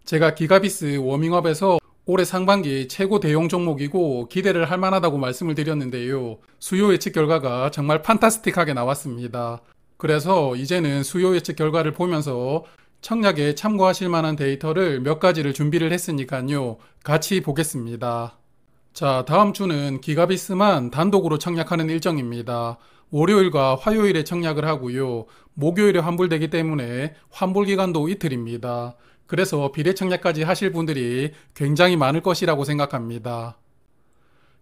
제가 기가비스 워밍업에서 올해 상반기 최고 대형 종목이고 기대를 할 만하다고 말씀을 드렸는데요. 수요 예측 결과가 정말 판타스틱하게 나왔습니다. 그래서 이제는 수요 예측 결과를 보면서 청약에 참고하실 만한 데이터를 몇 가지를 준비를 했으니까요. 같이 보겠습니다. 자, 다음 주는 기가비스만 단독으로 청약하는 일정입니다. 월요일과 화요일에 청약을 하고요. 목요일에 환불되기 때문에 환불 기간도 이틀입니다. 그래서 비례 청약까지 하실 분들이 굉장히 많을 것이라고 생각합니다.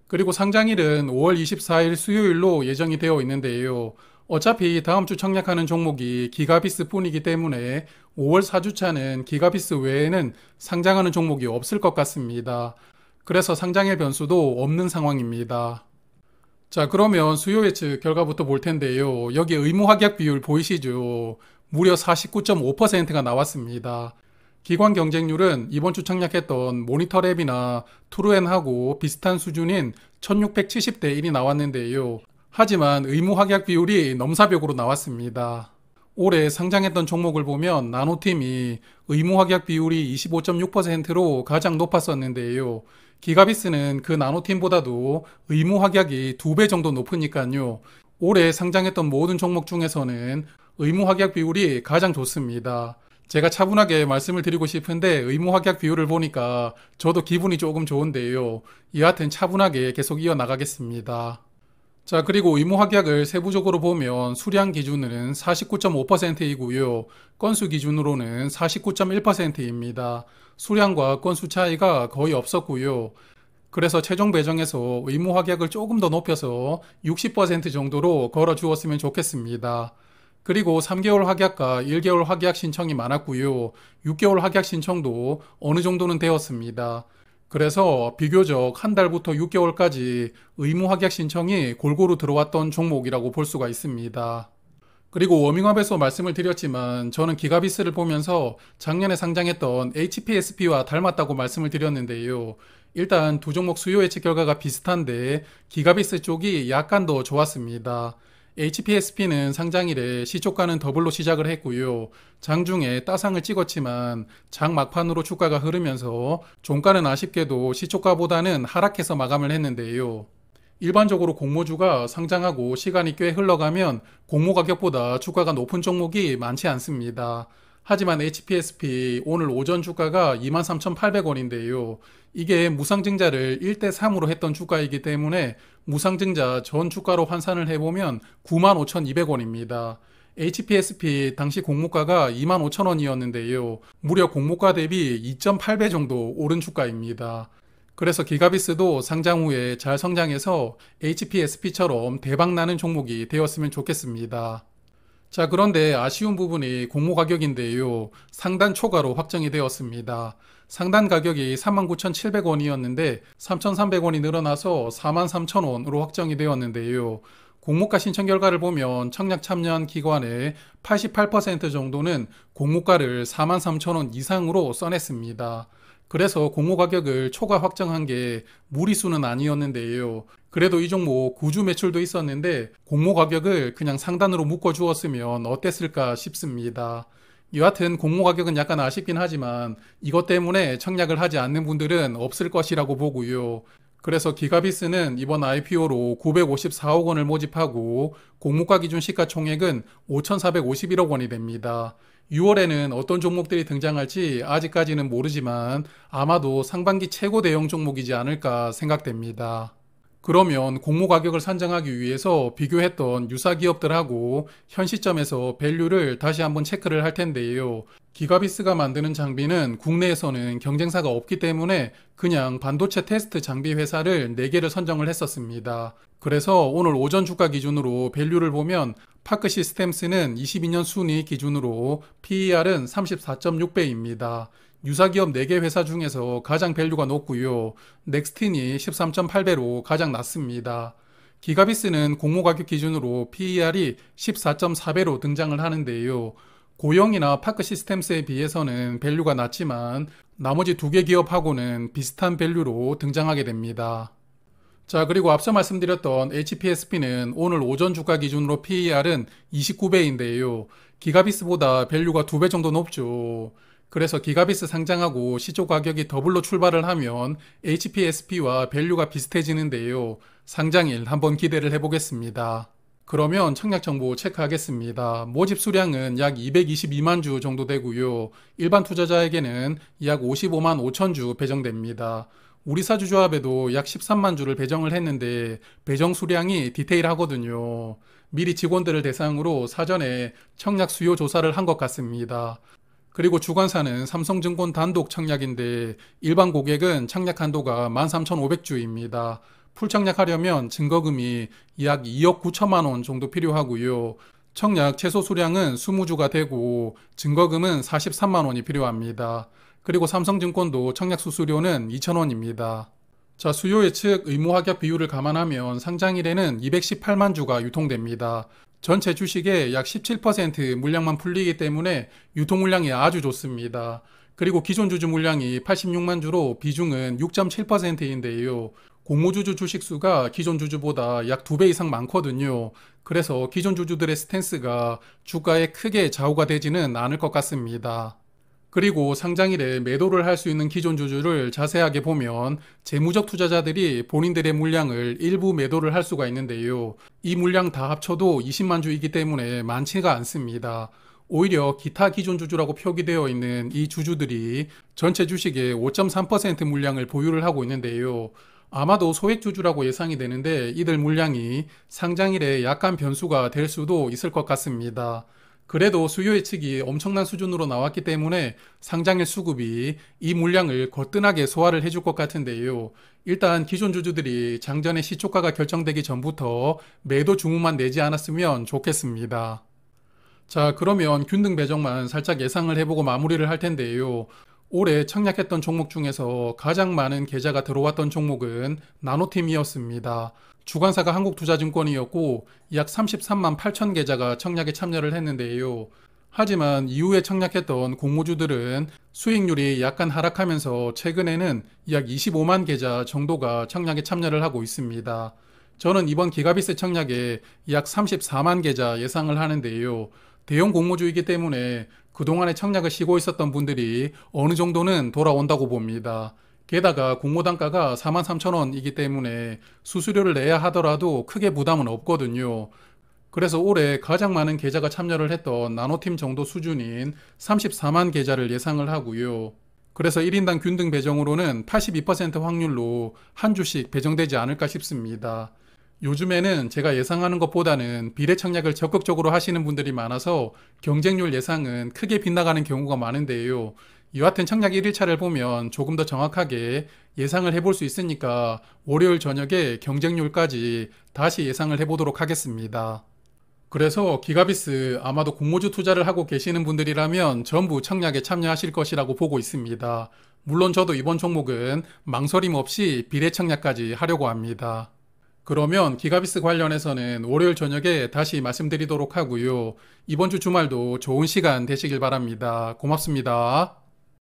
그리고 상장일은 5월 24일 수요일로 예정이 되어 있는데요. 어차피 다음 주 청약하는 종목이 기가비스 뿐이기 때문에 5월 4주차는 기가비스 외에는 상장하는 종목이 없을 것 같습니다. 그래서 상장일 변수도 없는 상황입니다. 자, 그러면 수요 예측 결과부터 볼 텐데요. 여기 의무 확약 비율 보이시죠? 무려 49.5%가 나왔습니다. 기관 경쟁률은 이번 주 청약했던 모니터랩이나 트루엔하고 비슷한 수준인 1670대 1이 나왔는데요. 하지만 의무 확약 비율이 넘사벽으로 나왔습니다. 올해 상장했던 종목을 보면 나노팀이 의무 확약 비율이 25.6%로 가장 높았었는데요. 기가비스는 그 나노팀보다도 의무 확약이 2배 정도 높으니까요. 올해 상장했던 모든 종목 중에서는 의무 확약 비율이 가장 좋습니다. 제가 차분하게 말씀을 드리고 싶은데 의무 확약 비율을 보니까 저도 기분이 조금 좋은데요. 여하튼 차분하게 계속 이어나가겠습니다. 자, 그리고 의무 확약을 세부적으로 보면 수량 기준으로는 49.5%이고요. 건수 기준으로는 49.1%입니다. 수량과 건수 차이가 거의 없었고요. 그래서 최종 배정에서 의무 확약을 조금 더 높여서 60% 정도로 걸어 주었으면 좋겠습니다. 그리고 3개월 확약과 1개월 확약 신청이 많았고요. 6개월 확약 신청도 어느 정도는 되었습니다. 그래서 비교적 한 달부터 6개월까지 의무 확약 신청이 골고루 들어왔던 종목이라고 볼 수가 있습니다. 그리고 워밍업에서 말씀을 드렸지만 저는 기가비스를 보면서 작년에 상장했던 HPSP와 닮았다고 말씀을 드렸는데요. 일단 두 종목 수요 예측 결과가 비슷한데 기가비스 쪽이 약간 더 좋았습니다. HPSP는 상장일에 시초가는 더블로 시작을 했고요. 장중에 따상을 찍었지만 장 막판으로 주가가 흐르면서 종가는 아쉽게도 시초가보다는 하락해서 마감을 했는데요. 일반적으로 공모주가 상장하고 시간이 꽤 흘러가면 공모 가격보다 주가가 높은 종목이 많지 않습니다. 하지만 HPSP 오늘 오전 주가가 23,800원인데요. 이게 무상증자를 1대3으로 했던 주가이기 때문에 무상증자 전 주가로 환산을 해보면 95,200원입니다. HPSP 당시 공모가가 25,000원이었는데요. 무려 공모가 대비 2.8배 정도 오른 주가입니다. 그래서 기가비스도 상장 후에 잘 성장해서 HPSP처럼 대박나는 종목이 되었으면 좋겠습니다. 자, 그런데 아쉬운 부분이 공모 가격인데요. 상단 초과로 확정이 되었습니다. 상단 가격이 39,700원이었는데 3,300원이 늘어나서 43,000원으로 확정이 되었는데요. 공모가 신청 결과를 보면 청약 참여한 기관의 88% 정도는 공모가를 43,000원 이상으로 써냈습니다. 그래서 공모 가격을 초과 확정한 게 무리수는 아니었는데요. 그래도 이 종목 구주 매출도 있었는데 공모 가격을 그냥 상단으로 묶어 주었으면 어땠을까 싶습니다. 여하튼 공모 가격은 약간 아쉽긴 하지만 이것 때문에 청약을 하지 않는 분들은 없을 것이라고 보고요. 그래서 기가비스는 이번 IPO로 954억 원을 모집하고 공모가 기준 시가총액은 5,451억 원이 됩니다. 6월에는 어떤 종목들이 등장할지 아직까지는 모르지만 아마도 상반기 최고 대형 종목이지 않을까 생각됩니다. 그러면 공모 가격을 산정하기 위해서 비교했던 유사 기업들하고 현 시점에서 밸류를 다시 한번 체크를 할 텐데요. 기가비스가 만드는 장비는 국내에서는 경쟁사가 없기 때문에 그냥 반도체 테스트 장비 회사를 4개를 선정을 했었습니다. 그래서 오늘 오전 주가 기준으로 밸류를 보면 파크 시스템스는 22년 순이익 기준으로 PER은 34.6배입니다. 유사기업 4개 회사 중에서 가장 밸류가 높고요. 넥스틴이 13.8배로 가장 낮습니다. 기가비스는 공모 가격 기준으로 PER이 14.4배로 등장을 하는데요. 고영이나 파크 시스템스에 비해서는 밸류가 낮지만 나머지 2개 기업하고는 비슷한 밸류로 등장하게 됩니다. 자, 그리고 앞서 말씀드렸던 HPSP는 오늘 오전 주가 기준으로 PER은 29배인데요. 기가비스보다 밸류가 2배 정도 높죠. 그래서 기가비스 상장하고 시초 가격이 더블로 출발을 하면 HPSP와 밸류가 비슷해지는데요. 상장일 한번 기대를 해보겠습니다. 그러면 청약 정보 체크하겠습니다. 모집 수량은 약 222만 주 정도 되고요. 일반 투자자에게는 약 55만 5천 주 배정됩니다. 우리사주조합에도 약 13만 주를 배정을 했는데 배정 수량이 디테일하거든요. 미리 직원들을 대상으로 사전에 청약 수요 조사를 한 것 같습니다. 그리고 주관사는 삼성증권 단독 청약인데 일반 고객은 청약 한도가 13,500주입니다. 풀청약하려면 증거금이 약 2억 9천만 원 정도 필요하고요. 청약 최소 수량은 20주가 되고 증거금은 43만 원이 필요합니다. 그리고 삼성증권도 청약 수수료는 2,000원입니다. 자, 수요 예측 의무 합격 비율을 감안하면 상장일에는 218만 주가 유통됩니다. 전체 주식의 약 17% 물량만 풀리기 때문에 유통 물량이 아주 좋습니다. 그리고 기존 주주 물량이 86만 주로 비중은 6.7%인데요. 공모주주 주식 수가 기존 주주보다 약 2배 이상 많거든요. 그래서 기존 주주들의 스탠스가 주가에 크게 좌우가 되지는 않을 것 같습니다. 그리고 상장일에 매도를 할 수 있는 기존 주주를 자세하게 보면 재무적 투자자들이 본인들의 물량을 일부 매도를 할 수가 있는데요. 이 물량 다 합쳐도 20만 주이기 때문에 많지가 않습니다. 오히려 기타 기존 주주라고 표기되어 있는 이 주주들이 전체 주식의 5.3% 물량을 보유를 하고 있는데요. 아마도 소액 주주라고 예상이 되는데 이들 물량이 상장일에 약간 변수가 될 수도 있을 것 같습니다. 그래도 수요 예측이 엄청난 수준으로 나왔기 때문에 상장일 수급이 이 물량을 거뜬하게 소화를 해줄 것 같은데요. 일단 기존 주주들이 장전의 시초가가 결정되기 전부터 매도 주문만 내지 않았으면 좋겠습니다. 자, 그러면 균등 배정만 살짝 예상을 해보고 마무리를 할 텐데요. 올해 청약했던 종목 중에서 가장 많은 계좌가 들어왔던 종목은 나노팀이었습니다. 주관사가 한국투자증권이었고 약 33만 8천 계좌가 청약에 참여를 했는데요. 하지만 이후에 청약했던 공모주들은 수익률이 약간 하락하면서 최근에는 약 25만 계좌 정도가 청약에 참여를 하고 있습니다. 저는 이번 기가비스 청약에 약 34만 계좌 예상을 하는데요. 대형 공모주이기 때문에 그동안에 청약을 쉬고 있었던 분들이 어느 정도는 돌아온다고 봅니다. 게다가 공모단가가 43,000원이기 때문에 수수료를 내야 하더라도 크게 부담은 없거든요. 그래서 올해 가장 많은 계좌가 참여를 했던 나노팀 정도 수준인 34만 계좌를 예상을 하고요. 그래서 1인당 균등 배정으로는 82% 확률로 한 주씩 배정되지 않을까 싶습니다. 요즘에는 제가 예상하는 것보다는 비례 청약을 적극적으로 하시는 분들이 많아서 경쟁률 예상은 크게 빗나가는 경우가 많은데요. 여하튼 청약 1일차를 보면 조금 더 정확하게 예상을 해볼 수 있으니까 월요일 저녁에 경쟁률까지 다시 예상을 해보도록 하겠습니다. 그래서 기가비스 아마도 공모주 투자를 하고 계시는 분들이라면 전부 청약에 참여하실 것이라고 보고 있습니다. 물론 저도 이번 종목은 망설임 없이 비례 청약까지 하려고 합니다. 그러면 기가비스 관련해서는 월요일 저녁에 다시 말씀드리도록 하고요. 이번 주 주말도 좋은 시간 되시길 바랍니다. 고맙습니다.